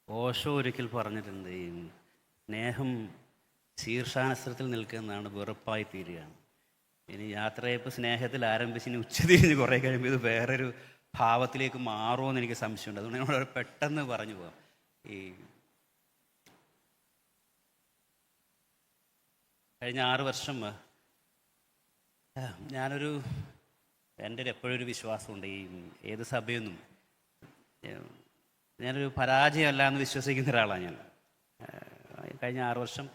ഓഷോ ഒരിക്കൽ പറഞ്ഞിട്ടുണ്ട്, ഈ സ്നേഹം ശീർഷാനസ്ത്രത്തിൽ നിൽക്കുന്നതാണ്, വെറുപ്പായി തീരുകയാണ്. ഇനി യാത്രയപ്പോൾ സ്നേഹത്തിൽ ആരംഭിച്ച് ഇനി ഉച്ചതിരിഞ്ഞ് കുറേ കഴിയുമ്പോൾ ഇത് വേറൊരു ഭാവത്തിലേക്ക് മാറുമെന്ന് എനിക്ക് സംശയമുണ്ട്. അതുകൊണ്ട് ഞാൻ വളരെ പെട്ടെന്ന് പറഞ്ഞു പോകാം. ഈ കഴിഞ്ഞ 6 വർഷം ഞാനൊരു എൻ്റെ എപ്പോഴും ഒരു വിശ്വാസമുണ്ട്, ഈ ഏത് സഭയൊന്നും ഞാനൊരു പരാജയമല്ല എന്ന് വിശ്വസിക്കുന്ന ഒരാളാണ് ഞാൻ. കഴിഞ്ഞ 6 വർഷം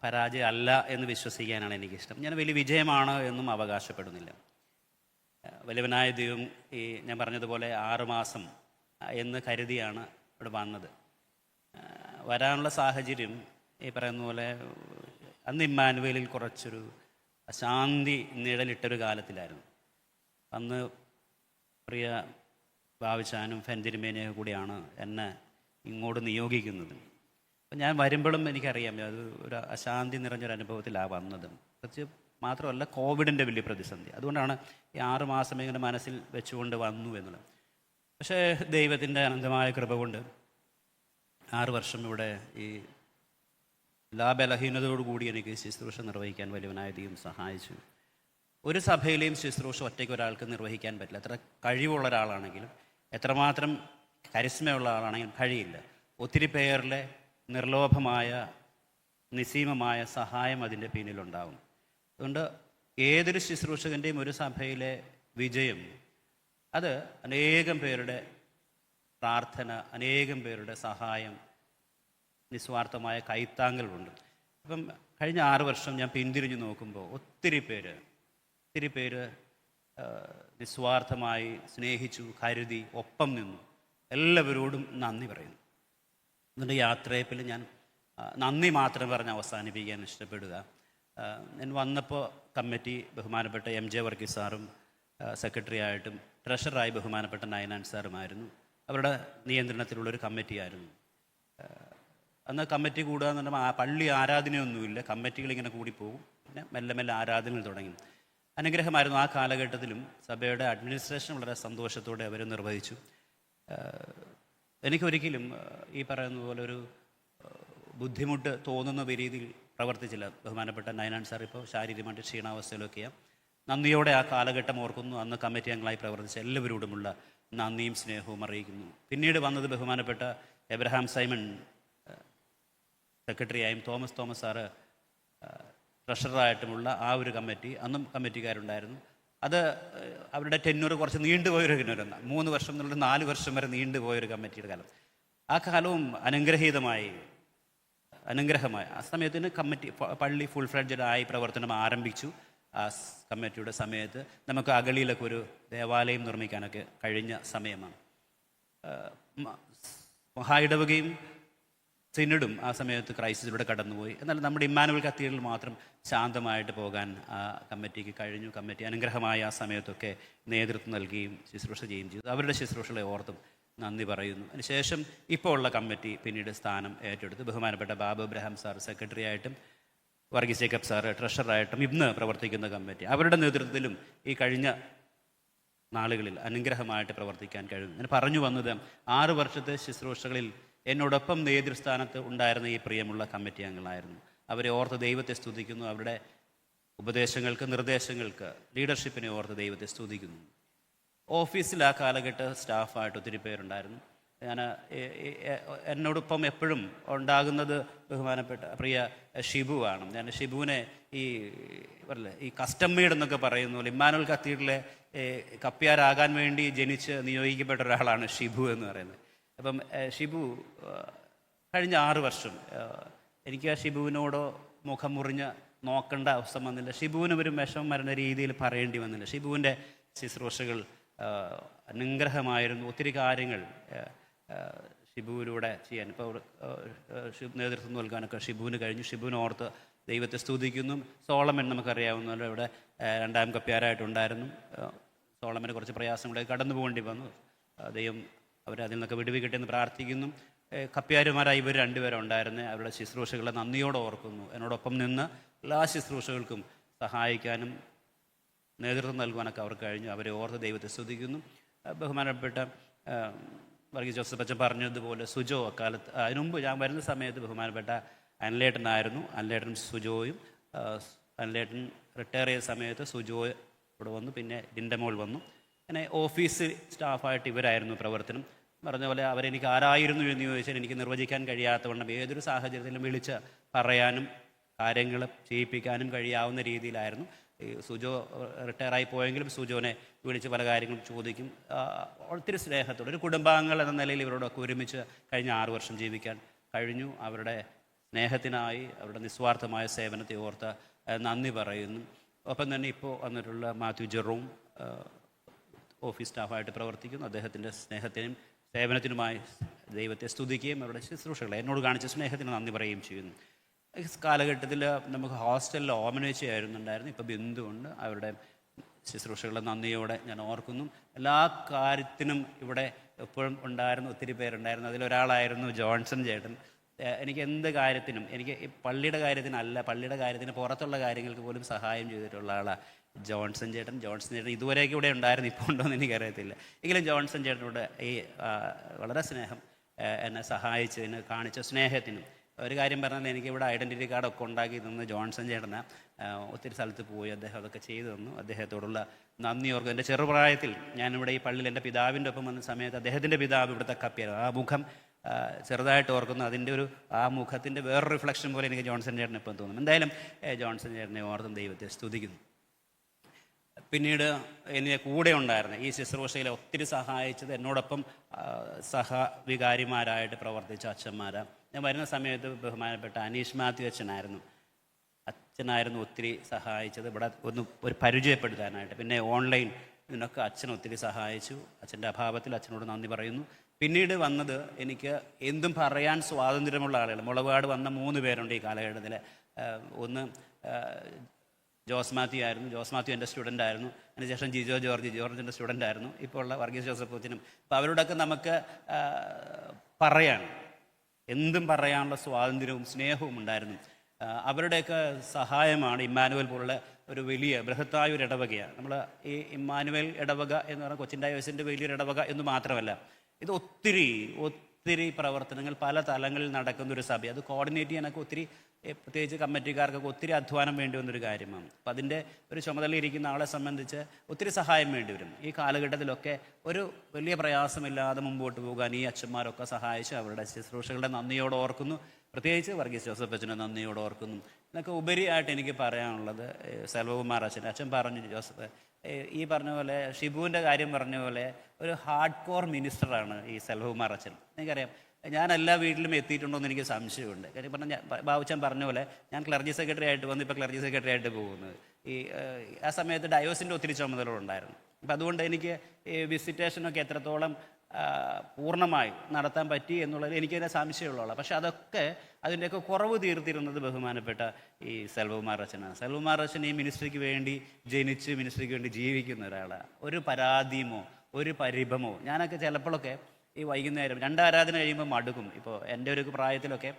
പരാജയം അല്ല എന്ന് വിശ്വസിക്കാനാണ് എനിക്കിഷ്ടം. ഞാൻ വലിയ വിജയമാണ് എന്നും അവകാശപ്പെടുന്നില്ല. വലിയവനായ ദൈവം ഈ ഞാൻ പറഞ്ഞതുപോലെ 6 മാസം എന്ന് കരുതിയാണ് ഇവിടെ വന്നത്. വരാനുള്ള സാഹചര്യം ഈ പറയുന്ന പോലെ അന്ന് ഇമ്മാനുവേലിൽ കുറച്ചൊരു അശാന്തി നിഴലിട്ടൊരു കാലത്തിലായിരുന്നു. അന്ന് പ്രിയ ബാവിച്ചാനും ഫെൻതിരുമേനയും കൂടിയാണ് എന്നെ ഇങ്ങോട്ട് നിയോഗിക്കുന്നത്. അപ്പം ഞാൻ വരുമ്പോഴും എനിക്കറിയാം അത് ഒരു അശാന്തി നിറഞ്ഞൊരു അനുഭവത്തിലാണ് വന്നത്. പ്രത്യേകിച്ച് മാത്രമല്ല, കോവിഡിൻ്റെ വലിയ പ്രതിസന്ധി. അതുകൊണ്ടാണ് ഈ 6 മാസം ഇങ്ങനെ മനസ്സിൽ വെച്ചുകൊണ്ട് വന്നു എന്നുള്ളത്. പക്ഷേ ദൈവത്തിൻ്റെ അനന്തമായ കൃപ കൊണ്ട് 6 വർഷം ഇവിടെ ഈ എല്ലാ ബലഹീനതയോടുകൂടി എനിക്ക് ശുശ്രൂഷ നിർവഹിക്കാൻ വലിയവനായ ദൈവം സഹായിച്ചു. ഒരു സഭയിലെയും ശുശ്രൂഷ ഒറ്റയ്ക്ക് ഒരാൾക്ക് നിർവഹിക്കാൻ പറ്റില്ല. എത്ര കഴിവുള്ള ഒരാളാണെങ്കിലും, എത്രമാത്രം കരിസ്മയുള്ള ആളാണെങ്കിലും കഴിയില്ല. ഒത്തിരി പേരിലെ നിർലോഭമായ നിസ്സീമമായ സഹായം അതിൻ്റെ പിന്നിലുണ്ടാവും. അതുകൊണ്ട് ഏതൊരു ശുശ്രൂഷകൻ്റെയും ഒരു സഭയിലെ വിജയം അത് അനേകം പേരുടെ പ്രാർത്ഥന, അനേകം പേരുടെ സഹായം, നിസ്വാർത്ഥമായ കൈത്താങ്ങലുണ്ട്. ഇപ്പം കഴിഞ്ഞ 6 വർഷം ഞാൻ പിന്തിരിഞ്ഞ് നോക്കുമ്പോൾ ഒത്തിരി പേര് നിസ്വാർത്ഥമായി സ്നേഹിച്ചു, കരുതി, ഒപ്പം നിന്നു. എല്ലാവരോടും നന്ദി പറയുന്നു. എന്നിട്ട് യാത്രയപ്പിൽ ഞാൻ നന്ദി മാത്രം പറഞ്ഞ് അവസാനിപ്പിക്കാൻ ഇഷ്ടപ്പെടുക. ഞാൻ വന്നപ്പോൾ കമ്മിറ്റി ബഹുമാനപ്പെട്ട MJ വർഗീസ് സാറും സെക്രട്ടറി ആയിട്ടും ട്രഷററായി ബഹുമാനപ്പെട്ട നയനാൻ സാറുമായിരുന്നു. അവരുടെ നിയന്ത്രണത്തിലുള്ളൊരു കമ്മിറ്റിയായിരുന്നു. അന്ന് കമ്മിറ്റി കൂടുക എന്ന് പറഞ്ഞാൽ പള്ളി ആരാധനയൊന്നുമില്ല, കമ്മിറ്റികളിങ്ങനെ കൂടിപ്പോകും. പിന്നെ മെല്ലെ മെല്ലെ ആരാധനകൾ തുടങ്ങി. അനുഗ്രഹമായിരുന്നു. ആ കാലഘട്ടത്തിലും സഭയുടെ അഡ്മിനിസ്ട്രേഷൻ വളരെ സന്തോഷത്തോടെ അവർ നിർവഹിച്ചു. എനിക്കൊരിക്കലും ഈ പറയുന്ന പോലെ ഒരു ബുദ്ധിമുട്ട് തോന്നുന്ന രീതിയിൽ പ്രവർത്തിച്ചില്ല. ബഹുമാനപ്പെട്ട നയനാൻ സാർ ഇപ്പോൾ ശാരീരികമായിട്ട് ക്ഷീണാവസ്ഥയിലൊക്കെയാണ്. നന്ദിയോടെ ആ കാലഘട്ടം ഓർക്കുന്നു. അന്ന് കമ്മിറ്റി അംഗങ്ങളായി പ്രവർത്തിച്ച എല്ലാവരോടുമുള്ള നന്ദിയും സ്നേഹവും അറിയിക്കുന്നു. പിന്നീട് വന്നത് ബഹുമാനപ്പെട്ട എബ്രഹാം സൈമൺ സെക്രട്ടറിയായും തോമസ് സാറ് ട്രഷററായിട്ടുമുള്ള ആ ഒരു കമ്മിറ്റി, അന്നും കമ്മിറ്റിക്കാരുണ്ടായിരുന്നു. അത് അവരുടെ ടെന്നൂർ കുറച്ച് നീണ്ടുപോയൊരു ടെന്നൂരാണ്. 3 വർഷം എന്നുള്ളത് 4 വർഷം വരെ നീണ്ടുപോയൊരു കമ്മിറ്റിയുടെ കാലം. ആ കാലവും അനുഗ്രഹീതമായി. ആ സമയത്തിന് കമ്മിറ്റി പള്ളി ഫുൾ ഫ്ലെഡ്ജഡ് ആയി പ്രവർത്തനം ആരംഭിച്ചു. ആ കമ്മിറ്റിയുടെ സമയത്ത് നമുക്ക് അഗളിയിലൊക്കെ ഒരു ദേവാലയം നിർമ്മിക്കാനൊക്കെ കഴിഞ്ഞ സമയമാണ്. മഹാ ഇടവകയും സിനഡും ആ സമയത്ത് ക്രൈസിസിലൂടെ കടന്നുപോയി. എന്നാൽ നമ്മുടെ ഇമ്മാനുവൽ കത്തീഡ്രലിൽ മാത്രം ശാന്തമായിട്ട് പോകാൻ ആ കമ്മിറ്റിക്ക് കഴിഞ്ഞു. കമ്മിറ്റി അനുഗ്രഹമായ ആ സമയത്തൊക്കെ നേതൃത്വം നൽകുകയും ശുശ്രൂഷ ചെയ്യുകയും ചെയ്തു. അവരുടെ ശുശ്രൂഷകളെ ഓർത്തും നന്ദി പറയുന്നു. അതിനുശേഷം ഇപ്പോൾ ഉള്ള കമ്മിറ്റി പിന്നീട് സ്ഥാനം ഏറ്റെടുത്ത് ബഹുമാനപ്പെട്ട ബാബു എബ്രഹാം സാർ സെക്രട്ടറി ആയിട്ടും വർഗീസ് ജേക്കബ് സാറ് ട്രഷററായിട്ടും ഇന്ന് പ്രവർത്തിക്കുന്ന കമ്മിറ്റി, അവരുടെ നേതൃത്വത്തിലും ഈ കഴിഞ്ഞ നാളുകളിൽ അനുഗ്രഹമായിട്ട് പ്രവർത്തിക്കാൻ കഴിയും. ഞാൻ പറഞ്ഞു വന്നത് 6 വർഷത്തെ ശുശ്രൂഷകളിൽ എന്നോടൊപ്പം നേതൃസ്ഥാനത്ത് ഉണ്ടായിരുന്ന ഈ പ്രിയമുള്ള കമ്മിറ്റി അംഗങ്ങളായിരുന്നു. അവരെ ഓർത്ത് ദൈവത്തെ സ്തുതിക്കുന്നു. അവരുടെ ഉപദേശങ്ങൾക്ക്, നിർദ്ദേശങ്ങൾക്ക്, ലീഡർഷിപ്പിനെ ഓർത്ത് ദൈവത്തെ സ്തുതിക്കുന്നു. ഓഫീസിൽ ആ കാലഘട്ട സ്റ്റാഫായിട്ട് ഒത്തിരി പേരുണ്ടായിരുന്നു. ഞാൻ എന്നോടൊപ്പം എപ്പോഴും ഉണ്ടാകുന്നത് ബഹുമാനപ്പെട്ട പ്രിയ ഷിബു ആണ്. ഞാൻ ഷിബുവിനെ ഈ കസ്റ്റം മെയ്ഡ് എന്നൊക്കെ പറയുന്ന പോലെ ഇമ്മാനുവൽ കത്തീഡ്രലിലെ കപ്പ്യാരാകാൻ വേണ്ടി ജനിച്ച് നിയോഗിക്കപ്പെട്ട ഒരാളാണ് ഷിബു എന്ന് പറയുന്നത്. അപ്പം ഷിബു കഴിഞ്ഞ 6 വർഷം എനിക്ക് ആ ഷിബുവിനോടോ മുഖം മുറിഞ്ഞ് നോക്കേണ്ട അവസ്ഥ വന്നില്ല. ഷിബുവിന് ഒരു വിഷമം വരുന്ന രീതിയിൽ പറയേണ്ടി വന്നില്ല. ഷിബുവിൻ്റെ ശുശ്രൂഷകൾ അനുഗ്രഹമായിരുന്നു. ഒത്തിരി കാര്യങ്ങൾ ഷിബുവിലൂടെ ചെയ്യാൻ ഇപ്പോൾ നേതൃത്വം നൽകാനൊക്കെ ഷിബുവിന് കഴിഞ്ഞു. ഷിബുവിനെ ഓർത്ത് ദൈവത്തെ സ്തുതിക്കുന്നു. സോളമൻ നമുക്കറിയാവുന്നല്ലോ ഇവിടെ 2ാം കപ്പ്യാരായിട്ടുണ്ടായിരുന്നു. സോളമന് കുറച്ച് പ്രയാസങ്ങളൊക്കെ കടന്നു പോകേണ്ടി വന്നു. ദൈവം അവരതിൽ നിന്നൊക്കെ വിടുവിക്കട്ടെ എന്ന് പ്രാർത്ഥിക്കുന്നു. കപ്പ്യാരുമാരായി ഇവർ 2 പേരും ഉണ്ടായിരുന്നു. അവരുടെ ശുശ്രൂഷകളെ നന്ദിയോടെ ഓർക്കുന്നു. എന്നോടൊപ്പം നിന്ന് എല്ലാ ശുശ്രൂഷകൾക്കും സഹായിക്കാനും നേതൃത്വം നൽകുവാനൊക്കെ അവർക്ക് കഴിഞ്ഞു. അവരെ ഓർത്ത് ദൈവത്തെ സ്തുതിക്കുന്നു. ബഹുമാനപ്പെട്ട വർഗീസ് ജോസഫ് അച്ഛൻ പറഞ്ഞതുപോലെ സുജോ അക്കാലത്ത് അതിനുമുമ്പ് ഞാൻ വരുന്ന സമയത്ത് ബഹുമാനപ്പെട്ട അനിലേട്ടനായിരുന്നു. അനിലേട്ടൻ സുജോയും അനിലേട്ടൻ റിട്ടയർ ചെയ്ത സമയത്ത് സുജോ ഇവിടെ വന്നു, പിന്നെ ഡിൻഡമോൾ വന്നു. അങ്ങനെ ഓഫീസ് സ്റ്റാഫായിട്ട് ഇവരായിരുന്നു പ്രവർത്തനം. പറഞ്ഞ പോലെ അവരെനിക്ക് ആരായിരുന്നു എന്ന് ചോദിച്ചാൽ എനിക്ക് നിർവചിക്കാൻ കഴിയാത്തവണ്ണം ഏതൊരു സാഹചര്യത്തിലും വിളിച്ച് പറയാനും കാര്യങ്ങൾ ചെയ്യിപ്പിക്കാനും കഴിയാവുന്ന രീതിയിലായിരുന്നു. ഈ സുജോ റിട്ടയറായി പോയെങ്കിലും സുജോനെ വിളിച്ച് പല കാര്യങ്ങളും ചോദിക്കും. ഒത്തിരി സ്നേഹത്തോടെ ഒരു കുടുംബാംഗങ്ങൾ എന്ന നിലയിൽ ഇവരോടൊക്കെ ഒരുമിച്ച് കഴിഞ്ഞ 6 വർഷം ജീവിക്കാൻ കഴിഞ്ഞു. അവരുടെ സ്നേഹത്തിനായി അവരുടെ നിസ്വാർത്ഥമായ സേവനത്തെ ഓർത്ത് നന്ദി പറയുന്നു. ഒപ്പം തന്നെ ഇപ്പോൾ വന്നിട്ടുള്ള മാത്യു ജെറോം ഓഫീസ് സ്റ്റാഫായിട്ട് പ്രവർത്തിക്കുന്നു. അദ്ദേഹത്തിൻ്റെ സ്നേഹത്തിനും സേവനത്തിനുമായി ദൈവത്തെ സ്തുതിക്കുകയും അവരുടെ ശുശ്രൂഷകളെ എന്നോട് കാണിച്ച സ്നേഹത്തിന് നന്ദി പറയുകയും ചെയ്യുന്നു. ഈ കാലഘട്ടത്തിൽ നമുക്ക് ഹോസ്റ്റലിൽ ഓമനേച്ചയായിരുന്നുണ്ടായിരുന്നു. ഇപ്പോൾ ബിന്ദുണ്ട്. അവരുടെ ശുശ്രൂഷകളെ നന്ദിയോടെ ഞാൻ ഓർക്കുന്നു. എല്ലാ കാര്യത്തിനും ഇവിടെ എപ്പോഴും ഉണ്ടായിരുന്നു, ഒത്തിരി പേരുണ്ടായിരുന്നു. അതിലൊരാളായിരുന്നു ജോൺസൺ ചേട്ടൻ. എനിക്ക് എന്ത് കാര്യത്തിനും, എനിക്ക് ഈ പള്ളിയുടെ കാര്യത്തിനല്ല, പള്ളിയുടെ കാര്യത്തിന് പുറത്തുള്ള കാര്യങ്ങൾക്ക് പോലും സഹായം ചെയ്തിട്ടുള്ള ആളാണ് ജോൺസൺ ചേട്ടൻ. ജോൺസൺ ചേട്ടൻ ഇതുവരെയൊക്കെ ഇവിടെ ഉണ്ടായിരുന്നു, ഇപ്പോൾ ഉണ്ടോ എന്ന് എനിക്കറിയത്തില്ല. എങ്കിലും ജോൺസൺ ചേട്ടനോട് ഈ വളരെ സ്നേഹം എന്നെ സഹായിച്ചതിന് കാണിച്ച സ്നേഹത്തിനും ഒരു കാര്യം പറഞ്ഞാൽ എനിക്ക് ഇവിടെ ഐഡൻറ്റിറ്റി കാർഡൊക്കെ ഉണ്ടാക്കി തന്നു ജോൺസൺ ചേട്ടന്. ഒത്തിരി സ്ഥലത്ത് പോയി അദ്ദേഹം അതൊക്കെ ചെയ്തു തന്നു. അദ്ദേഹത്തോടുള്ള നന്ദി ഓർക്കും. എൻ്റെ ചെറുപ്രായത്തിൽ ഞാനിവിടെ ഈ പള്ളിയിൽ എൻ്റെ പിതാവിൻ്റെ ഒപ്പം വന്ന സമയത്ത് അദ്ദേഹത്തിൻ്റെ പിതാവ് ഇവിടുത്തെ കപ്പിയായിരുന്നു. ആ മുഖം ചെറുതായിട്ട് ഓർക്കുന്നു. അതിൻ്റെ ആ മുഖത്തിൻ്റെ വേറൊരു റിഫ്ലക്ഷൻ പോലെ എനിക്ക് ജോൺസൺ ചേട്ടനെ ഇപ്പം തോന്നും. എന്തായാലും ജോൺസൺ ചേട്ടനെ ഓർത്തും ദൈവത്തെ സ്തുതിക്കുന്നു. പിന്നീട് എന്നെ കൂടെ ഉണ്ടായിരുന്നു ഈ ശുശ്രൂഷയിൽ ഒത്തിരി സഹായിച്ചത് എന്നോടൊപ്പം സഹവികാരിമാരായിട്ട് പ്രവർത്തിച്ച അച്ഛന്മാരാണ്. ഞാൻ വരുന്ന സമയത്ത് ബഹുമാനപ്പെട്ട അനീഷ് മാത്യു അച്ഛനായിരുന്നു ഒത്തിരി സഹായിച്ചത് ഇവിടെ ഒരു പരിചയപ്പെടുത്താനായിട്ട്. പിന്നെ ഓൺലൈൻ ഇതിനൊക്കെ അച്ഛൻ ഒത്തിരി സഹായിച്ചു. അച്ഛൻ്റെ അഭാവത്തിൽ അച്ഛനോട് നന്ദി പറയുന്നു. പിന്നീട് വന്നത് എനിക്ക് എന്തും പറയാൻ സ്വാതന്ത്ര്യമുള്ള ആളുകൾ. മുളകാട് വന്ന 3 പേരുണ്ട് ഈ കാലഘട്ടത്തിൽ. ഒന്ന് ജോസ് മാത്യു ആയിരുന്നു. ജോസ് മാത്യു എൻ്റെ സ്റ്റുഡൻ്റ് ആയിരുന്നു. അതിനുശേഷം ജിജോ ജോർജിൻ്റെ സ്റ്റുഡൻ്റ് ആയിരുന്നു. ഇപ്പോൾ ഉള്ള വർഗീസ് ജോസഫ് കൊച്ചിനും. അപ്പോൾ അവരോടൊക്കെ നമുക്ക് പറയാൻ, എന്തും പറയാനുള്ള സ്വാതന്ത്ര്യവും സ്നേഹവും ഉണ്ടായിരുന്നു. അവരുടെയൊക്കെ സഹായമാണ് ഇമ്മാനുവൽ പോലുള്ള ഒരു വലിയ ബൃഹത്തായ ഒരു ഇടവകയാണ്. നമ്മൾ ഈ ഇമ്മാനുവൽ ഇടവക എന്ന് പറഞ്ഞാൽ കൊച്ചിൻ ഡയോസിൻ്റെ വലിയൊരു ഇടവക എന്ന് മാത്രമല്ല, ഇത് ഒത്തിരി പ്രവർത്തനങ്ങൾ പല തലങ്ങളിൽ നടക്കുന്ന ഒരു സഭ. അത് കോർഡിനേറ്റ് ചെയ്യാനൊക്കെ ഒത്തിരി, പ്രത്യേകിച്ച് കമ്മിറ്റിക്കാർക്കൊക്കെ ഒത്തിരി അധ്വാനം വേണ്ടി വന്നൊരു കാര്യമാണ്. അപ്പം അതിൻ്റെ ഒരു ചുമതലയിരിക്കുന്ന ആളെ സംബന്ധിച്ച് ഒത്തിരി സഹായം വേണ്ടി വരും. ഈ കാലഘട്ടത്തിലൊക്കെ ഒരു വലിയ പ്രയാസമില്ലാതെ മുമ്പോട്ട് പോകാൻ ഈ അച്ഛന്മാരൊക്കെ സഹായിച്ച് അവരുടെ ശുശ്രൂഷകളുടെ നന്ദിയോടെ ഓർക്കുന്നു. പ്രത്യേകിച്ച് വർഗീസ് ജോസഫ് അച്ഛനെ നന്ദിയോടെ ഓർക്കുന്നു. എന്നൊക്കെ ഉപരിയായിട്ട് എനിക്ക് പറയാനുള്ളത് സെൽവകുമാർ അച്ഛൻ പറഞ്ഞു, ജോസഫ് ഈ പറഞ്ഞ പോലെ ഷിബുവിൻ്റെ കാര്യം പറഞ്ഞ പോലെ ഒരു ഹാർഡ് കോർ മിനിസ്റ്ററാണ് ഈ സെൽവകുമാർ അച്ഛൻ. എനിക്കറിയാം, ഞാൻ എല്ലാ വീട്ടിലും എത്തിയിട്ടുണ്ടോ എന്ന് എനിക്ക് സംശയമുണ്ട്. കാര്യം പറഞ്ഞാൽ ബാബുച്ചൻ പറഞ്ഞ പോലെ ഞാൻ ക്ലർജി സെക്രട്ടറി ആയിട്ട് വന്ന് ഇപ്പോൾ ക്ലർജി സെക്രട്ടറി ആയിട്ട് പോകുന്നത്. ആ സമയത്ത് ഡയോസിൻ്റെ ഒത്തിരി ചുമതലകളുണ്ടായിരുന്നു. അപ്പം അതുകൊണ്ട് എനിക്ക് ഈ വിസിറ്റേഷനൊക്കെ എത്രത്തോളം പൂർണ്ണമായി നടത്താൻ പറ്റി എന്നുള്ളത് എനിക്കതിനെ സംശയമുള്ള. പക്ഷെ അതിൻ്റെയൊക്കെ കുറവ് തീർത്തിരുന്നത് ബഹുമാനപ്പെട്ട ഈ സെൽവകുമാർ അച്ഛനാണ്. സെൽവകുമാർ അച്ഛൻ ഈ മിനിസ്ട്രിക്ക് വേണ്ടി ജനിച്ച് മിനിസ്ട്രിക്ക് വേണ്ടി ജീവിക്കുന്ന ഒരാളാണ്. ഒരു പരാതിയുമോ ഒരു പരിഭമോ, ഞാനൊക്കെ ചിലപ്പോഴൊക്കെ ഈ വൈകുന്നേരം 2 ആരാധന കഴിയുമ്പോൾ മടുക്കും. ഇപ്പോൾ എൻ്റെ ഒരു പ്രായത്തിലൊക്കെ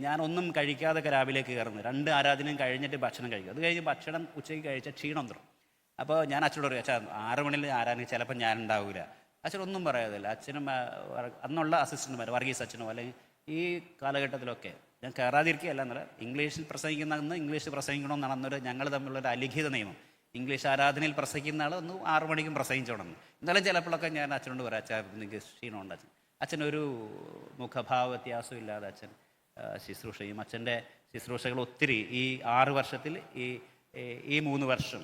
ഞാനൊന്നും കഴിക്കാതൊക്കെ രാവിലേക്ക് കയറുന്നത് 2 ആരാധനയും കഴിഞ്ഞിട്ട് ഭക്ഷണം കഴിക്കും. അത് കഴിഞ്ഞ് ഭക്ഷണം ഉച്ചയ്ക്ക് കഴിച്ചാൽ ക്ഷീണം തരും. അപ്പോൾ ഞാൻ അച്ഛനോട് പറയും, അച്ഛാ 6 മണിയിൽ ആരാധന ചിലപ്പോൾ ഞാൻ ഉണ്ടാവില്ല. അച്ഛനൊന്നും പറയാതില്ല. അച്ഛനും അന്നുള്ള അസിസ്റ്റന്റുമാർ വർഗീസ് അച്ഛനോ അല്ലെങ്കിൽ ഈ കാലഘട്ടത്തിലൊക്കെ ഞാൻ കയറാതിരിക്കുകയല്ല എന്നല്ല, ഇംഗ്ലീഷിൽ പ്രസംഗിക്കുന്ന അന്ന് ഇംഗ്ലീഷ് പ്രസംഗിക്കണമെന്നാണ് അന്നൊരു ഞങ്ങൾ തമ്മിലുള്ളൊരു അലിഖിത നിയമം. ഇംഗ്ലീഷ് ആരാധനയിൽ പ്രസംഗിക്കുന്ന ആൾ ഒന്ന് 6 മണിക്കും പ്രസംഗിച്ചോണം. എന്നാലും ചിലപ്പോഴൊക്കെ ഞാൻ അച്ഛനോട് പറയാം, അച്ഛാ നിങ്ങൾക്ക് ക്ഷീണമുണ്ട്. അച്ഛനൊരു മുഖഭാവ വ്യത്യാസം ഇല്ലാതെ അച്ഛൻ ശുശ്രൂഷ ചെയ്യും. അച്ഛൻ്റെ ശുശ്രൂഷകൾ ഒത്തിരി ഈ 6 വർഷത്തിൽ ഈ 3 വർഷം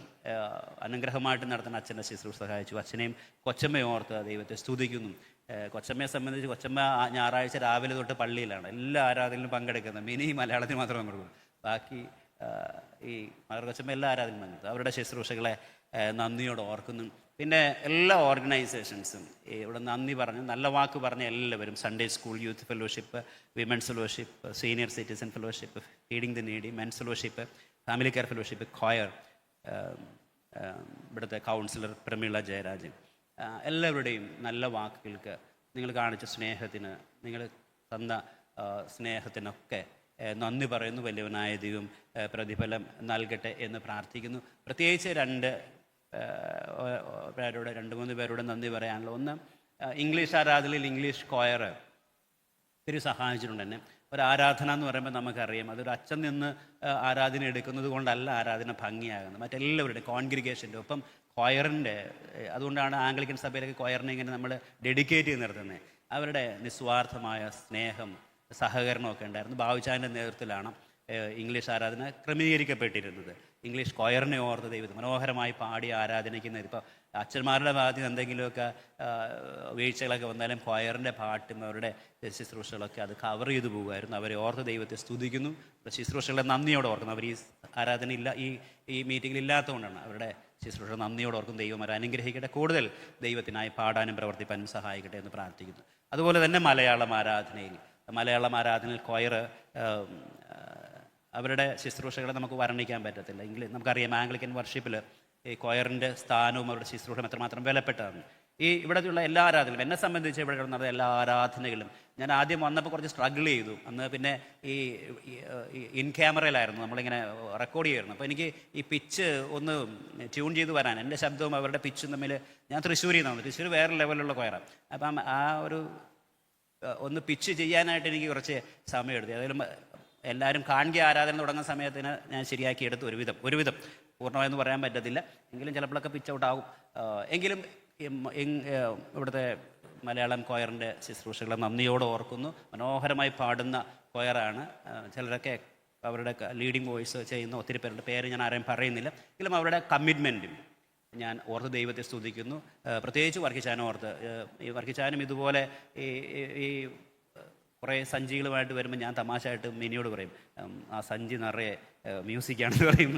അനുഗ്രഹമായിട്ട് നടത്തുന്ന അച്ഛൻ്റെ ശുശ്രൂഷ സഹായിച്ചു. അച്ഛനെയും കൊച്ചമ്മയും ഓർത്ത് ദൈവത്തെ സ്തുതിക്കുന്നു. കൊച്ചമ്മയെ സംബന്ധിച്ച് കൊച്ചമ്മ ഞായറാഴ്ച രാവിലെ തൊട്ട് പള്ളിയിലാണ് എല്ലാ ആരാധനയിലും പങ്കെടുക്കുന്നത്. മിനി മലയാളത്തിൽ മാത്രമേ പങ്കെടുക്കൂ. ബാക്കി ഈ മദർ കൊച്ചമ്മ എല്ലാ ആരാധനയും പങ്കെടുത്തു. അവരുടെ ശുശ്രൂഷകളെ നന്ദിയോടെ ഓർക്കുന്നു. പിന്നെ എല്ലാ ഓർഗനൈസേഷൻസും ഇവിടെ നന്ദി പറഞ്ഞ് നല്ല വാക്ക് പറഞ്ഞ എല്ലാവരും, Sunday school, youth fellowship, women's fellowship, senior citizen fellowship, feeding the needy, men's fellowship, family care fellowship, coir, ഇവിടുത്തെ കൗൺസിലർ പ്രമീള ജയരാജൻ, എല്ലാവരുടെയും നല്ല വാക്കുകൾക്ക്, നിങ്ങൾ കാണിച്ച സ്നേഹത്തിന്, നിങ്ങൾ തന്ന സ്നേഹത്തിനൊക്കെ നന്ദി പറയുന്നു. വലിയവനായ ദൈവം പ്രതിഫലം നൽകട്ടെ എന്ന് പ്രാർത്ഥിക്കുന്നു. പ്രത്യേകിച്ച് 2-3 പേരോട് നന്ദി പറയാനുള്ള ഒന്ന്, ഇംഗ്ലീഷ് ആരാധനയിൽ ഇംഗ്ലീഷ് കൊയർ ഒത്തിരി സഹായിച്ചിട്ടുണ്ട് എന്നെ. ഒരു ആരാധന എന്ന് പറയുമ്പോൾ നമുക്കറിയാം അതൊരു അച്ഛൻ നിന്ന് ആരാധന എടുക്കുന്നത് കൊണ്ടല്ല ആരാധന ഭംഗിയാകുന്നത്. മറ്റെല്ലാവരുടെ കോൺഗ്രിഗേഷൻ്റെ ഒപ്പം കൊയറിൻ്റെ, അതുകൊണ്ടാണ് ആംഗ്ലിക്കൻ സഭയിലേക്ക് കൊയറിനെ ഇങ്ങനെ നമ്മൾ ഡെഡിക്കേറ്റ് ചെയ്ത് നിർത്തുന്നത്. അവരുടെ നിസ്വാർത്ഥമായ സ്നേഹം, സഹകരണമൊക്കെ ഉണ്ടായിരുന്നു. ബാബുച്ചാൻ്റെ നേതൃത്വത്തിലാണ് ഇംഗ്ലീഷ് ആരാധന ക്രമീകരിക്കപ്പെട്ടിരുന്നത്. ഇംഗ്ലീഷ് കൊയറിനെ ഓർത്ത് ദൈവത്തെ മനോഹരമായി പാടി ആരാധനിക്കുന്നത്. ഇപ്പോൾ അച്ഛന്മാരുടെ ഭാഗത്ത് നിന്ന് എന്തെങ്കിലുമൊക്കെ വീഴ്ചകളൊക്കെ വന്നാലും കൊയറിൻ്റെ പാട്ടും അവരുടെ ശുശ്രൂഷകളൊക്കെ അത് കവർ ചെയ്തു പോകുമായിരുന്നു. അവരെ ഓർത്ത് ദൈവത്തെ സ്തുതിക്കുന്നു, ശുശ്രൂഷകളെ നന്ദിയോടെ ഓർക്കുന്നു. അവർ ഈ ആരാധന ഈ മീറ്റിങ്ങിൽ ഇല്ലാത്തതുകൊണ്ടാണ് അവരുടെ ശുശ്രൂഷ നന്ദിയോടെ ഓർക്കും. ദൈവം അവരെ അനുഗ്രഹിക്കട്ടെ, കൂടുതൽ ദൈവത്തിനായി പാടാനും പ്രവർത്തിപ്പാനും സഹായിക്കട്ടെ എന്ന് പ്രാർത്ഥിക്കുന്നു. അതുപോലെ തന്നെ മലയാളം ആരാധനയിൽ കൊയർ അവരുടെ ശുശ്രൂഷകളെ നമുക്ക് വർണ്ണിക്കാൻ പറ്റത്തില്ല. നമുക്കറിയാം ആംഗ്ലിക്കൻ വർഷിപ്പിൽ ഈ കൊയറിൻ്റെ സ്ഥാനവും അവരുടെ ശുശ്രൂഷയും എത്രമാത്രം വിലപ്പെട്ടതാണ്. ഇവിടെയുള്ള എല്ലാ ആരാധനകളും, എന്നെ സംബന്ധിച്ച് ഇവിടെ നടന്ന എല്ലാ ആരാധനകളും, ഞാൻ ആദ്യം വന്നപ്പോൾ കുറച്ച് സ്ട്രഗിൾ ചെയ്തു. അന്ന് പിന്നെ ഈ ഇൻ ക്യാമറയിലായിരുന്നു, നമ്മളിങ്ങനെ റെക്കോർഡ് ചെയ്യുമായിരുന്നു. അപ്പോൾ എനിക്ക് ഈ പിച്ച് ഒന്ന് ട്യൂൺ ചെയ്ത് വരാൻ, എൻ്റെ ശബ്ദവും അവരുടെ പിച്ചും തമ്മിൽ, ഞാൻ തൃശ്ശൂരിൽ നിന്നാണ്, തൃശ്ശൂർ വേറെ ലെവലിലുള്ള കൊയറാണ്. അപ്പം ആ ഒരു ഒന്ന് പിച്ച് ചെയ്യാനായിട്ട് എനിക്ക് കുറച്ച് സമയമെടുത്തു. ഏതായാലും എല്ലാവരും കാണുക ആരാധന തുടങ്ങുന്ന സമയത്തിന് ഞാൻ ശരിയാക്കി എടുത്തു. ഒരുവിധം പൂർണ്ണമായെന്ന് പറയാൻ പറ്റത്തില്ല, എങ്കിലും ചിലപ്പോഴൊക്കെ പിച്ച് ഔട്ട് ആകും. എങ്കിലും ഇവിടുത്തെ മലയാളം കൊയറിൻ്റെ ശുശ്രൂഷകളെ നന്ദിയോടെ ഓർക്കുന്നു. മനോഹരമായി പാടുന്ന കൊയറാണ്. ചിലരൊക്കെ അവരുടെ ലീഡിങ് വോയിസ് ചെയ്യുന്ന ഒത്തിരി പേരുടെ പേര് ഞാൻ ആരെയും പറയുന്നില്ല, എങ്കിലും അവരുടെ കമ്മിറ്റ്മെൻറ്റും ഞാൻ ഓർത്ത് ദൈവത്തെ സ്തുതിക്കുന്നു. പ്രത്യേകിച്ച് വർക്കിച്ചാനും ഓർത്ത്. ഈ വർക്കിച്ചാനും ഇതുപോലെ ഈ കുറേ സഞ്ചികളുമായിട്ട് വരുമ്പോൾ ഞാൻ തമാശയായിട്ട് മിനിയോട് പറയും, ആ സഞ്ചി നിറയെ മ്യൂസിക്കാണെന്ന് പറയും.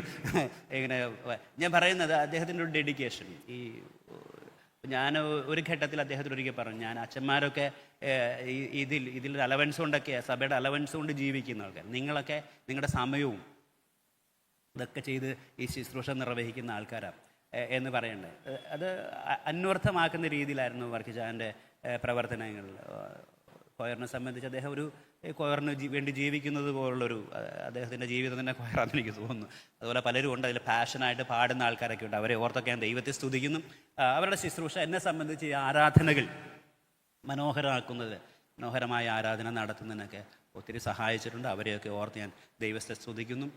ഇങ്ങനെ ഞാൻ പറയുന്നത് അദ്ദേഹത്തിൻ്റെ ഒരു ഡെഡിക്കേഷൻ. ഞാൻ ഒരു ഘട്ടത്തിൽ അദ്ദേഹത്തിന് ഒരിക്കൽ പറഞ്ഞു, ഞാൻ അച്ഛന്മാരൊക്കെ ഇതിൽ അലവൻസ് കൊണ്ടൊക്കെ, സഭയുടെ അലവൻസ് കൊണ്ട് ജീവിക്കുന്ന ആൾക്കാർ, നിങ്ങളൊക്കെ നിങ്ങളുടെ സമയവും ഇതൊക്കെ ചെയ്ത് ഈ ശുശ്രൂഷ നിർവഹിക്കുന്ന ആൾക്കാരാണ് എന്ന് പറയണ്ടേ. അത് അന്വർത്ഥമാക്കുന്ന രീതിയിലായിരുന്നു വർക്കിച്ചാൻ്റെ പ്രവർത്തനങ്ങൾ. കൊയറിനെ സംബന്ധിച്ച് അദ്ദേഹം ഒരു കൊയറിന് വേണ്ടി ജീവിക്കുന്നത് പോലുള്ളൊരു അദ്ദേഹത്തിൻ്റെ ജീവിതം തന്നെ കൊയറാന്ന് എനിക്ക് തോന്നുന്നു. അതുപോലെ പലരും ഉണ്ട് അതിൽ പാഷനായിട്ട് പാടുന്ന ആൾക്കാരൊക്കെ ഉണ്ട്. അവരെ ഓർത്തൊക്കെ ഞാൻ ദൈവത്തെ സ്തുതിക്കുന്നു. അവരുടെ ശുശ്രൂഷ എന്നെ സംബന്ധിച്ച് ഈ ആരാധനകൾ മനോഹരമായ ആരാധന നടത്തുന്നതിനൊക്കെ ഒത്തിരി സഹായിച്ചിട്ടുണ്ട്. അവരെയൊക്കെ ഓർത്ത് ഞാൻ ദൈവത്തെ സ്തുതിക്കുന്നു.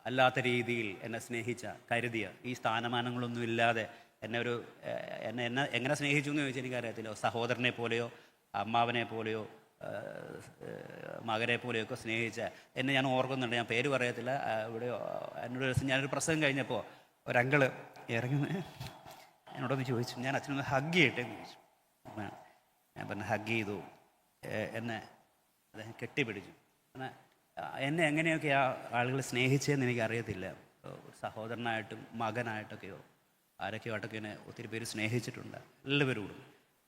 അല്ലാത്ത രീതിയിൽ എന്നെ സ്നേഹിച്ച, കരുതിയ, ഈ സ്ഥാനമാനങ്ങളൊന്നും ഇല്ലാതെ എന്നെ എങ്ങനെ സ്നേഹിച്ചു എന്ന് ചോദിച്ചാൽ എനിക്കറിയത്തില്ല. സഹോദരനെ പോലെയോ അമ്മാവനെ പോലെയോ മകനെ പോലെയൊക്കെ സ്നേഹിച്ച എന്നെ ഞാൻ ഓർക്കുന്നുണ്ട്. ഞാൻ പേര് പറയത്തില്ല. ഇവിടെ എന്നോട് ദിവസം ഞാനൊരു പ്രസംഗം കഴിഞ്ഞപ്പോൾ ഒരങ്കിള് ഇറങ്ങി എന്നോടൊന്ന് ചോദിച്ചു, ഞാൻ അച്ഛനൊന്ന് ഹഗ് ചെയ്യട്ടെന്ന് ചോദിച്ചു. ഞാൻ പറഞ്ഞു ഹഗ് ചെയ്തു. എന്നെ അദ്ദേഹം കെട്ടിപ്പിടിച്ചു. എന്നെ എങ്ങനെയൊക്കെ ആളുകൾ സ്നേഹിച്ചതെന്ന് എനിക്കറിയത്തില്ല. സഹോദരനായിട്ടും മകനായിട്ടൊക്കെയോ ആരൊക്കെയായിട്ടൊക്കെ എന്നെ ഒത്തിരി പേര് സ്നേഹിച്ചിട്ടുണ്ട്.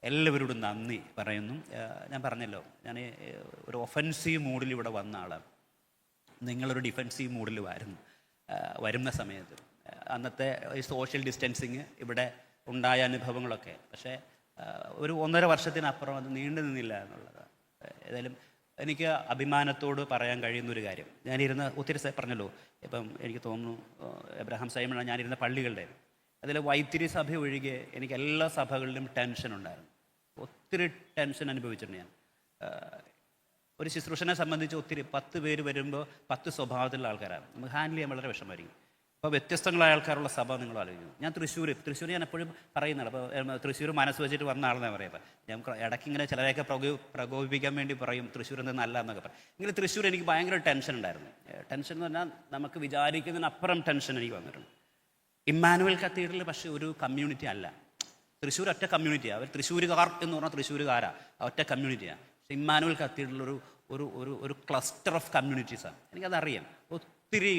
എല്ലാവരോടും നന്ദി പറയുന്നു. ഞാൻ പറഞ്ഞല്ലോ, ഞാൻ ഒരു ഒഫൻസീവ് മൂഡിൽ ഇവിടെ വന്ന ആളാണ്. നിങ്ങളൊരു ഡിഫെൻസീവ് മൂഡിൽ വരുന്ന സമയത്ത് അന്നത്തെ ഈ സോഷ്യൽ ഡിസ്റ്റൻസിങ് ഇവിടെ ഉണ്ടായ അനുഭവങ്ങളൊക്കെ, പക്ഷേ ഒരു 1.5 വർഷത്തിനപ്പുറം അത് നീണ്ടു നിന്നില്ല എന്നുള്ളത്. ഏതായാലും എനിക്ക് അഭിമാനത്തോട് പറയാൻ കഴിയുന്നൊരു കാര്യം, ഞാനിരുന്ന ഒത്തിരി പറഞ്ഞല്ലോ, ഇപ്പം എനിക്ക് തോന്നുന്നു എബ്രഹാം സൈമൺ ഞാനിരുന്ന പള്ളികളുടെ അതിൽ വൈത്തിരി സഭ ഒഴികെ എനിക്ക് എല്ലാ സഭകളിലും ടെൻഷൻ ഉണ്ടായിരുന്നു. ഒത്തിരി ടെൻഷൻ അനുഭവിച്ചിട്ടുണ്ട് ഞാൻ. ഒരു ശുശ്രൂഷനെ സംബന്ധിച്ച് ഒത്തിരി 10 പേര് വരുമ്പോൾ 10 സ്വഭാവത്തിലുള്ള ആൾക്കാരാണ്. നമുക്ക് ഹാൻഡിൽ ചെയ്യാൻ വളരെ വിഷമമായിരിക്കും. അപ്പോൾ വ്യത്യസ്തങ്ങളായ ആൾക്കാരുള്ള സഭ നിങ്ങൾ ആലോചിക്കുന്നു. ഞാൻ തൃശ്ശൂർ ഞാൻ എപ്പോഴും പറയുന്നുണ്ട്. അപ്പോൾ തൃശ്ശൂർ മനസ്സ് വെച്ചിട്ട് വന്ന ആളെന്നാണ് പറയുക. അപ്പോൾ ഞാൻ ഇടയ്ക്ക് ഇങ്ങനെ ചിലരെയൊക്കെ പ്രകോപിപ്പിക്കാൻ വേണ്ടി പറയും തൃശ്ശൂർ എന്തെന്ന് അല്ല എന്നൊക്കെ പറയും. എങ്കിലും തൃശ്ശൂർ എനിക്ക് ഭയങ്കര ടെൻഷൻ ഉണ്ടായിരുന്നു. ടെൻഷൻ എന്ന് പറഞ്ഞാൽ നമുക്ക് വിചാരിക്കുന്നതിനപ്പുറം ടെൻഷൻ എനിക്ക് വന്നിട്ടുണ്ട്. ഇമ്മാനുവൽ കത്തീഡ്രൽ പക്ഷേ ഒരു കമ്മ്യൂണിറ്റി അല്ല. തൃശ്ശൂർ ഒറ്റ കമ്മ്യൂണിറ്റിയാണ്. അവർ തൃശ്ശൂരുകാർ എന്ന് പറഞ്ഞാൽ തൃശ്ശൂരുകാരാണ്, ഒറ്റ കമ്മ്യൂണിറ്റിയാണ്. പക്ഷേ ഇമ്മാനുവൽ കത്തീഡ്രൽ ഒരു ക്ലസ്റ്റർ ഓഫ് കമ്മ്യൂണിറ്റീസാണ്. എനിക്കതറിയാം. ഒത്തിരി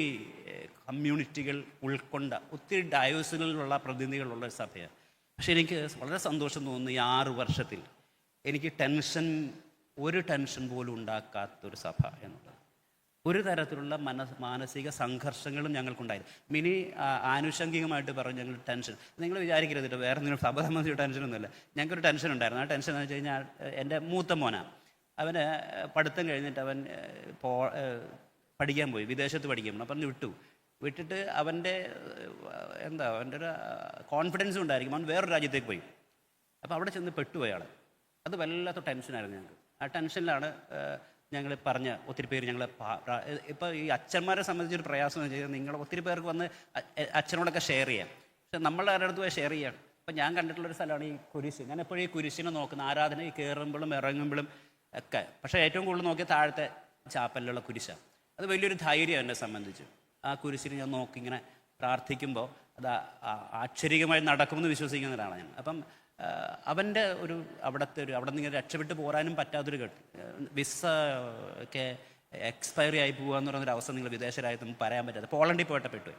കമ്മ്യൂണിറ്റികൾ ഉൾക്കൊണ്ട, ഒത്തിരി ഡയോസിലുള്ള പ്രതിനിധികളുള്ള ഒരു സഭയാണ്. പക്ഷേ എനിക്ക് വളരെ സന്തോഷം തോന്നുന്നു ഈ 6 വർഷത്തിൽ എനിക്ക് ഒരു ടെൻഷൻ പോലും ഉണ്ടാക്കാത്തൊരു സഭ എന്നുള്ളത്. ഒരു തരത്തിലുള്ള മാനസിക സംഘർഷങ്ങളും ഞങ്ങൾക്കുണ്ടായിരുന്നു. മിനി ആനുഷംഗികമായിട്ട് പറഞ്ഞു ഞങ്ങൾ ടെൻഷൻ, നിങ്ങൾ വിചാരിക്കരുത് കേട്ടോ, വേറെ നിങ്ങൾ സഭ സംബന്ധിച്ച് ടെൻഷനൊന്നുമില്ല. ഞങ്ങൾക്കൊരു ടെൻഷൻ ഉണ്ടായിരുന്നു. ആ ടെൻഷൻ എന്ന് വെച്ച് കഴിഞ്ഞാൽ എൻ്റെ മൂത്ത മോനാണ്. അവന് പഠിത്തം കഴിഞ്ഞിട്ട് അവൻ പഠിക്കാൻ പോയി, വിദേശത്ത് പഠിക്കാൻ പോയി. അപ്പം വിട്ടിട്ട് അവൻ്റെ ഒരു കോൺഫിഡൻസും ഉണ്ടായിരിക്കും. അവൻ വേറൊരു രാജ്യത്തേക്ക് പോയി. അപ്പോൾ അവിടെ ചെന്ന് പെട്ടുപോയി ആൾ. അത് വല്ലാത്ത ടെൻഷനായിരുന്നു ഞങ്ങൾക്ക്. ആ ടെൻഷനിലാണ് ഞങ്ങൾ പറഞ്ഞ ഒത്തിരി പേര് ഞങ്ങൾ ഇപ്പോൾ ഈ അച്ഛന്മാരെ സംബന്ധിച്ചൊരു പ്രയാസം എന്ന് വെച്ചാൽ നിങ്ങൾ ഒത്തിരി പേർക്ക് വന്ന് അച്ഛനോടൊക്കെ ഷെയർ ചെയ്യാം, പക്ഷെ നമ്മളുടെ ആരുടെ അടുത്ത് പോയി ഷെയർ ചെയ്യണം. അപ്പം ഞാൻ കണ്ടിട്ടുള്ളൊരു സ്ഥലമാണ് ഈ കുരിശ്. ഞാൻ എപ്പോഴും ഈ കുരിശിനെ നോക്കുന്ന ആരാധന ഈ കയറുമ്പോഴും ഇറങ്ങുമ്പോഴും ഒക്കെ. പക്ഷേ ഏറ്റവും കൂടുതൽ നോക്കിയ താഴത്തെ ചാപ്പലിലുള്ള കുരിശാണ്. അത് വലിയൊരു ധൈര്യം എന്നെ സംബന്ധിച്ച്. ആ കുരിശിനെ ഞാൻ നോക്കി ഇങ്ങനെ പ്രാർത്ഥിക്കുമ്പോൾ അത് ആശ്ചര്യമായി നടക്കുമെന്ന് വിശ്വസിക്കുന്ന ഒരാളാണ് ഞാൻ. അപ്പം അവൻ്റെ അവിടെ നിന്ന് ഇങ്ങനെ രക്ഷപ്പെട്ട് പോരാനും പറ്റാത്തൊരു വിസ ഒക്കെ എക്സ്പയറി ആയി പോകുക എന്ന് പറയുന്നൊരു അവസ്ഥ നിങ്ങൾ വിദേശ രാജ്യത്ത് നമുക്ക് പറയാൻ പറ്റാതെ പോളണ്ടിൽ പോയിട്ട് പെട്ടു.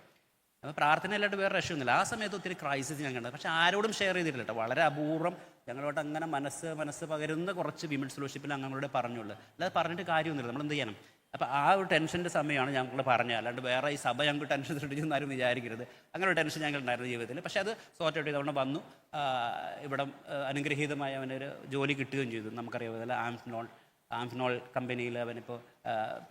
അപ്പോൾ പ്രാർത്ഥനയിലായിട്ട് വേറെ രക്ഷയൊന്നുമില്ല. ആ സമയത്ത് ഒത്തിരി ക്രൈസിസ് ഞാൻ കണ്ടത്, പക്ഷേ ആരോടും ഷെയർ ചെയ്തിട്ടില്ല കേട്ടോ. വളരെ അപൂർവം ഞങ്ങളോട്ട് അങ്ങനെ മനസ്സ് പകരുന്ന കുറച്ച് വിമൻസ് ഫെലോഷിപ്പിൽ അംഗങ്ങളോട് പറഞ്ഞുള്ളൂ. അല്ലാതെ പറഞ്ഞിട്ട് കാര്യമൊന്നുമില്ല. നമ്മൾ എന്ത് ചെയ്യണം? അപ്പോൾ ആ ഒരു ടെൻഷൻ്റെ സമയമാണ് ഞങ്ങൾ പറഞ്ഞത്. അല്ലാണ്ട് വേറെ ഈ സഭ ഞങ്ങൾക്ക് ടെൻഷൻ സൃഷ്ടിച്ചെന്നാരും വിചാരിക്കരുത്. അങ്ങനെ ഒരു ടെൻഷൻ ഞങ്ങൾ ഉണ്ടായിരുന്നു ജീവിതത്തിൽ. പക്ഷേ അത് സോർട്ട് ഔട്ട് ചെയ്തുകൊണ്ട് വന്നു. ഇവിടെ അനുഗ്രഹീതമായ അവനൊരു ജോലി കിട്ടുകയും ചെയ്തു. നമുക്കറിയാമല്ലോ ആംഫിനോൾ കമ്പനിയിൽ അവനിപ്പോൾ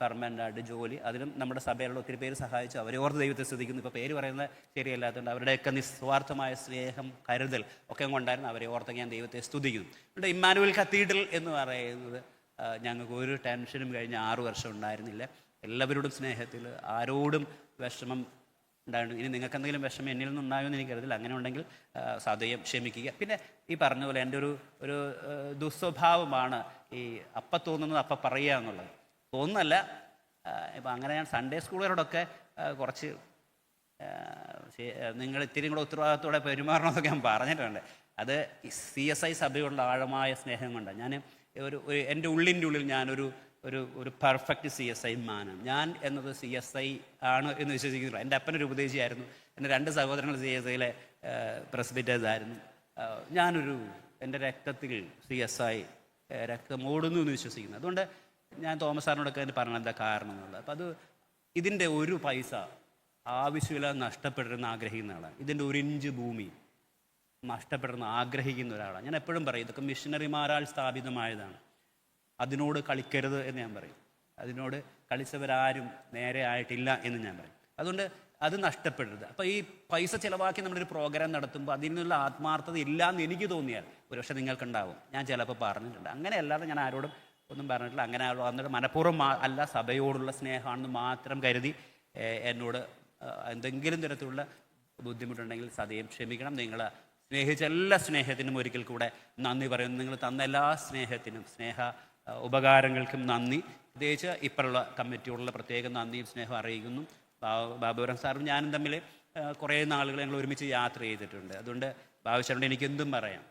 പെർമനൻ്റ് ആയിട്ട് ജോലി. അതിനും നമ്മുടെ സഭയിലുള്ള ഒത്തിരി പേര് സഹായിച്ചു. അവരെ ഓർത്ത് ദൈവത്തെ സ്തുതിക്കുന്നു. ഇപ്പോൾ പേര് പറയുന്നത് ശരിയല്ലാത്തതുകൊണ്ട് അവരുടെയൊക്കെ നിസ്വാർത്ഥമായ സ്നേഹം, കരുതൽ ഒക്കെ കൊണ്ടായിരുന്നു. അവരെ ഓർത്ത് ഞാൻ ദൈവത്തെ സ്തുതിക്കുന്നു. ഇവിടെ ഇമ്മാനുവൽ കത്തീഡ്രൽ എന്ന് പറയുന്നത് ഞങ്ങൾക്ക് ഒരു ടെൻഷനും കഴിഞ്ഞ 6 വർഷം ഉണ്ടായിരുന്നില്ല. എല്ലാവരോടും സ്നേഹത്തിൽ, ആരോടും വിഷമം ഉണ്ടായിരുന്നു. ഇനി നിങ്ങൾക്ക് എന്തെങ്കിലും വിഷമം എന്നിൽ നിന്നുണ്ടാകുമെന്ന് എനിക്കറിയില്ല. അങ്ങനെ ഉണ്ടെങ്കിൽ സദയം ക്ഷമിക്കുക. പിന്നെ ഈ പറഞ്ഞ പോലെ എൻ്റെ ഒരു ദുസ്വഭാവമാണ് ഈ തോന്നുന്നത് പറയുക എന്നുള്ളത്. തോന്നുന്നല്ല, ഇപ്പം അങ്ങനെ ഞാൻ സൺഡേ സ്കൂളുകാരോടൊക്കെ കുറച്ച് നിങ്ങൾ ഇത്തിരി കൂടെ ഉത്തരവാദിത്തോടെ പെരുമാറണമെന്നൊക്കെ ഞാൻ പറഞ്ഞിട്ടുണ്ട്. അത് CSI സഭയോടുള്ള ആഴമായ സ്നേഹം കൊണ്ടാണ്. ഞാൻ എൻ്റെ ഉള്ളിൻ്റെ ഉള്ളിൽ ഞാനൊരു പെർഫെക്റ്റ് CSI മാനാണ്. ഞാൻ എന്നത് CSI ആണ് എന്ന് വിശ്വസിക്കുന്നില്ല. എൻ്റെ അപ്പനൊരു ഉപദേശിയായിരുന്നു. എൻ്റെ 2 സഹോദരങ്ങൾ CSIയിലെ പ്രസിഡൻറ്റേഴ്സ് ആയിരുന്നു. എൻ്റെ രക്തത്തിൽ CSI രക്തം ഓടുന്നു എന്ന് വിശ്വസിക്കുന്നു. അതുകൊണ്ട് ഞാൻ തോമസ് സാറിനോടൊക്കെ അതിന് പറഞ്ഞ എന്താ കാരണം എന്നുള്ളത്. അപ്പം ഇതിൻ്റെ ഒരു പൈസ ആവശ്യമില്ലാതെ നഷ്ടപ്പെടരുതെന്ന് ആഗ്രഹിക്കുന്ന ആളാണ്. ഇതിൻ്റെ 1 ഇഞ്ച് ഭൂമി നഷ്ടപ്പെടണമെന്ന് ആഗ്രഹിക്കുന്ന ഒരാളാണ്. ഞാൻ എപ്പോഴും പറയും, ഇതൊക്കെ മിഷണറിമാരാൽ സ്ഥാപിതമായതാണ്. അതിനോട് കളിക്കരുത് എന്ന് ഞാൻ പറയും. അതിനോട് കളിച്ചവരാരും നേരെ ആയിട്ടില്ല എന്ന് ഞാൻ പറയും. അതുകൊണ്ട് അത് നഷ്ടപ്പെടരുത്. അപ്പോൾ ഈ പൈസ ചിലവാക്കി നമ്മളൊരു പ്രോഗ്രാം നടത്തുമ്പോൾ അതിനുള്ള ആത്മാർത്ഥത ഇല്ല എന്ന് എനിക്ക് തോന്നിയാൽ ഒരുപക്ഷെ നിങ്ങൾക്കുണ്ടാവും. ഞാൻ ചിലപ്പോൾ പറഞ്ഞിട്ടുണ്ട്. അങ്ങനെയല്ലാതെ ഞാൻ ആരോടും ഒന്നും പറഞ്ഞിട്ടില്ല. അങ്ങനെ വന്നിട്ട് മനഃപൂർവ്വം അല്ല, സഭയോടുള്ള സ്നേഹമാണെന്ന് മാത്രം കരുതി എന്നോട് എന്തെങ്കിലും തരത്തിലുള്ള ബുദ്ധിമുട്ടുണ്ടെങ്കിൽ സദയം ക്ഷമിക്കണം. നിങ്ങൾ സ്നേഹിച്ച എല്ലാ സ്നേഹത്തിനും ഒരിക്കൽ കൂടെ നന്ദി പറയുന്നു. നിങ്ങൾ തന്ന എല്ലാ സ്നേഹത്തിനും, ഉപകാരങ്ങൾക്കും നന്ദി. പ്രത്യേകിച്ച് ഇപ്പോഴുള്ള കമ്മിറ്റിയോടുള്ള പ്രത്യേക നന്ദിയും സ്നേഹം അറിയിക്കുന്നു. ബാബുരാം സാറും ഞാനും തമ്മിൽ കുറേ നാളുകൾ ഞങ്ങൾ ഒരുമിച്ച് യാത്ര ചെയ്തിട്ടുണ്ട്. അതുകൊണ്ട് ബാബുശാറിനോട് എനിക്കെന്തും പറയാം,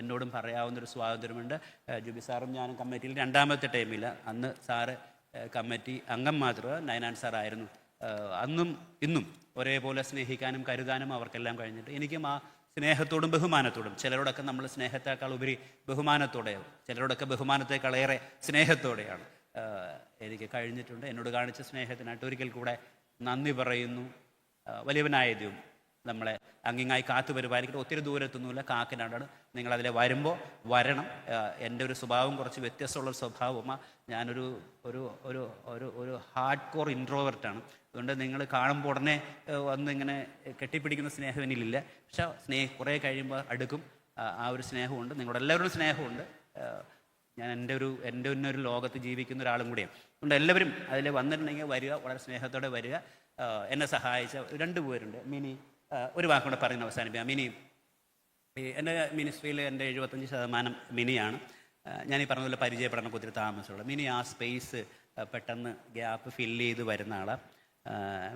എന്നോടും പറയാവുന്നൊരു സ്വാതന്ത്ര്യമുണ്ട്. ജുബി സാറും ഞാനും കമ്മിറ്റിയിൽ 2ാമത്തെ ടൈമില്ല. അന്ന് സാറ് കമ്മിറ്റി അംഗം മാത്രം, നയനാൻ സാറായിരുന്നു. അന്നും ഇന്നും ഒരേപോലെ സ്നേഹിക്കാനും കരുതാനും അവർക്കെല്ലാം കഴിഞ്ഞിട്ട് എനിക്കും ആ സ്നേഹത്തോടും ബഹുമാനത്തോടും, ചിലരോടൊക്കെ നമ്മൾ സ്നേഹത്തേക്കാൾ ഉപരി ബഹുമാനത്തോടെയോ ചിലരോടൊക്കെ ബഹുമാനത്തെക്കാളേറെ സ്നേഹത്തോടെയാണ് എനിക്ക് കഴിഞ്ഞിട്ടുണ്ട്. എന്നോട് കാണിച്ച സ്നേഹത്തിനായിട്ട് ഒരിക്കൽ കൂടെ നന്ദി പറയുന്നു. വലിയവനായ ദൈവം നമ്മളെ അങ്ങിങ്ങായി കാത്തു പരിപാലിക്കട്ടെ. ഒത്തിരി ദൂരത്തൊന്നുമില്ല, കാക്കനാടാണ്. നിങ്ങളതിലെ വരുമ്പോൾ വരണം. എൻ്റെ ഒരു സ്വഭാവം കുറച്ച് വ്യത്യസ്തമുള്ള സ്വഭാവമാണ്. ഞാനൊരു ഒരു ഒരു ഒരു ഒരു ഹാർഡ് കോർ ഇൻട്രോവേർട്ടാണ്. അതുകൊണ്ട് നിങ്ങൾ കാണുമ്പോൾ ഉടനെ വന്നിങ്ങനെ കെട്ടിപ്പിടിക്കുന്ന സ്നേഹം എന്നിലില്ല. പക്ഷേ കുറേ കഴിയുമ്പോൾ അടുക്കും. ആ ഒരു സ്നേഹമുണ്ട്, നിങ്ങളുടെ എല്ലാവരും സ്നേഹമുണ്ട്. ഞാൻ എൻ്റെ ഒരു ലോകത്ത് ജീവിക്കുന്ന ഒരാളും കൂടിയാണ്. അതുകൊണ്ട് എല്ലാവരും അതിൽ വന്നിട്ടുണ്ടെങ്കിൽ വരിക, വളരെ സ്നേഹത്തോടെ വരിക. എന്നെ സഹായിച്ച 2 പേരുണ്ട്. മിനി, ഒരു വാക്കുകൂടെ പറഞ്ഞ് അവസാനിപ്പിക്കാം. മിനി, എൻ്റെ മിനിസ്ട്രിയിൽ എൻ്റെ 75% മിനിയാണ്. ഞാനീ പറഞ്ഞ പോലെ പരിചയപ്പെടാനൊക്കെ ഒത്തിരി താമസമുള്ള മിനി. ആ സ്പേസ് പെട്ടെന്ന് ഗ്യാപ്പ് ഫില്ല് ചെയ്ത് വരുന്ന ആളാണ്.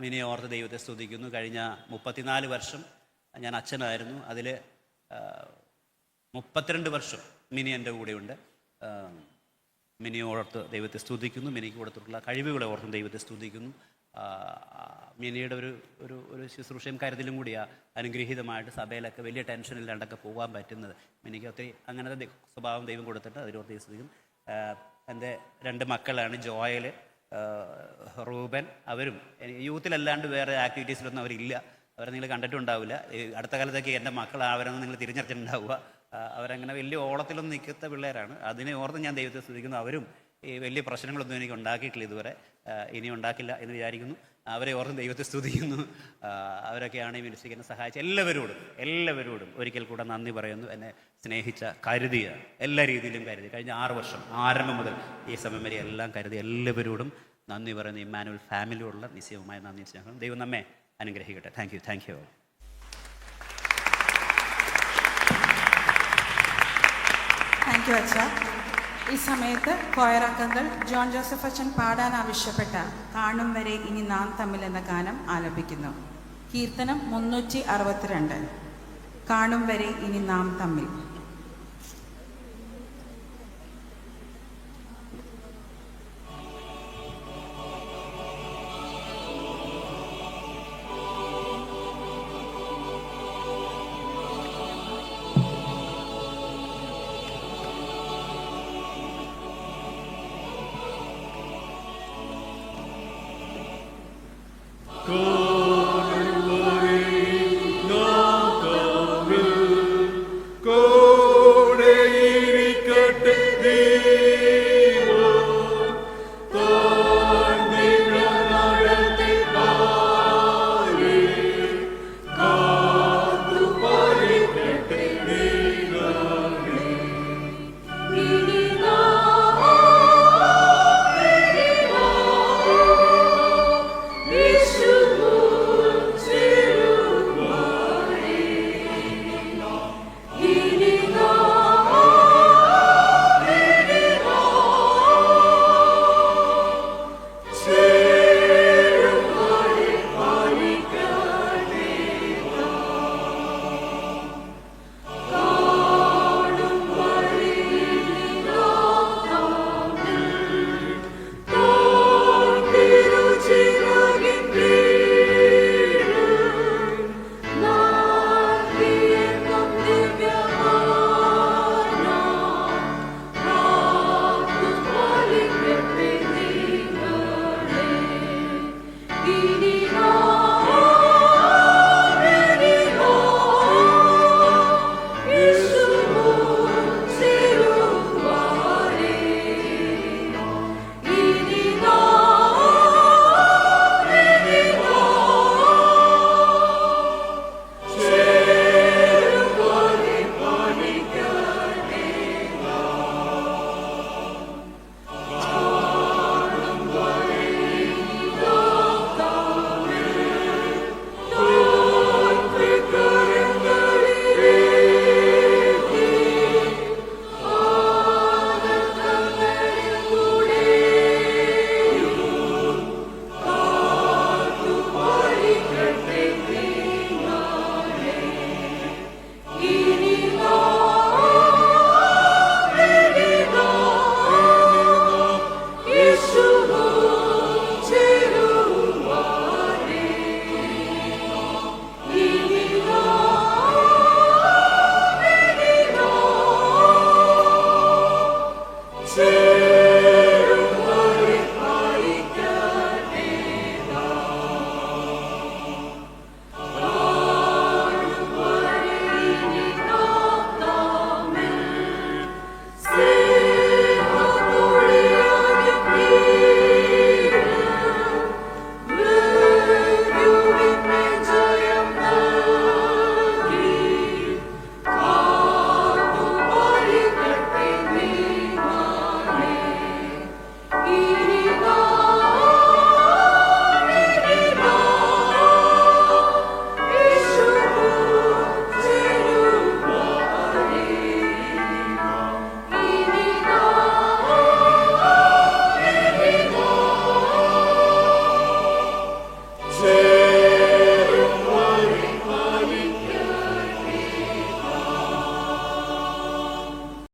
മിനിയെ ഓർത്ത് ദൈവത്തെ സ്തുതിക്കുന്നു. കഴിഞ്ഞ 34 വർഷം ഞാൻ അച്ഛനായിരുന്നു. അതിൽ 32 വർഷം മിനി എൻ്റെ കൂടെയുണ്ട്. മിനിയെ ഓർത്ത് ദൈവത്തെ സ്തുതിക്കുന്നു. മിനിക്ക് കൊടുത്തിട്ടുള്ള കഴിവുകളെ ഓർത്തും ദൈവത്തെ സ്തുതിക്കുന്നു. മിനിയുടെ ഒരു ശുശ്രൂഷയും കരുതലും കൂടിയാണ് അനുഗ്രഹീതമായിട്ട് സഭയിലൊക്കെ വലിയ ടെൻഷനില്ലാണ്ടൊക്കെ പോകാൻ പറ്റുന്നത്. മിനിക്ക് ഒത്തിരി അങ്ങനത്തെ സ്വഭാവം ദൈവം കൊടുത്തിട്ട് അതിനോർത്ത് ദൈവം സ്തുതിക്കും. എൻ്റെ 2 മക്കളാണ്, ജോയൽ, റൂബൻ. അവരും യൂത്തിലല്ലാണ്ട് വേറെ ആക്ടിവിറ്റീസിലൊന്നും അവരില്ല. അവരെ നിങ്ങൾ കണ്ടിട്ടുണ്ടാവില്ല. അടുത്ത കാലത്തൊക്കെ എൻ്റെ മക്കളാവരെന്ന് നിങ്ങൾ തിരിച്ചറിഞ്ഞിട്ടുണ്ടാവുക. അവരങ്ങനെ വലിയ ഓളത്തിലൊന്നും നിൽക്കാത്ത പിള്ളേരാണ്. അതിനെ ഓർത്ത് ഞാൻ ദൈവത്തെ സ്തുതിക്കുന്നു. അവരും ഈ വലിയ പ്രശ്നങ്ങളൊന്നും എനിക്ക് ഉണ്ടാക്കിയിട്ടില്ല ഇതുവരെ, ഇനി ഉണ്ടാക്കില്ല എന്ന് വിചാരിക്കുന്നു. അവരെ ഓർത്ത് ദൈവത്തെ സ്തുതിക്കുന്നു. അവരൊക്കെയാണ് ഈ മിനിസ്ട്രിക്ക് എന്നെ സഹായിച്ച എല്ലാവരോടും ഒരിക്കൽ കൂടെ നന്ദി പറയുന്നു. എന്നെ സ്നേഹിച്ച, കരുതിയ, എല്ലാ രീതിയിലും കരുതി, കഴിഞ്ഞ 6 വർഷം ആരംഭം മുതൽ ഈ സമയം വരെ എല്ലാം കരുതി എല്ലാവരോടും നന്ദി പറയുന്നു. ഇമ്മാനുവൽ ഫാമിലിയോടുള്ള നിശ്ചയമായ നന്ദി സ്നേഹം. ദൈവം നമ്മെ അനുഗ്രഹിക്കട്ടെ. Thank you. താങ്ക് യു അച്ഛ. ഈ സമയത്ത് കൊയറംഗങ്ങൾ ജോൺ ജോസഫ് അച്ഛൻ പാടാൻ ആവശ്യപ്പെട്ട കാണും വരെ ഇനി നാം തമ്മിൽ എന്ന ഗാനം ആലപിക്കുന്നു. കീർത്തനം 362. കാണും വരെ ഇനി നാം തമ്മിൽ.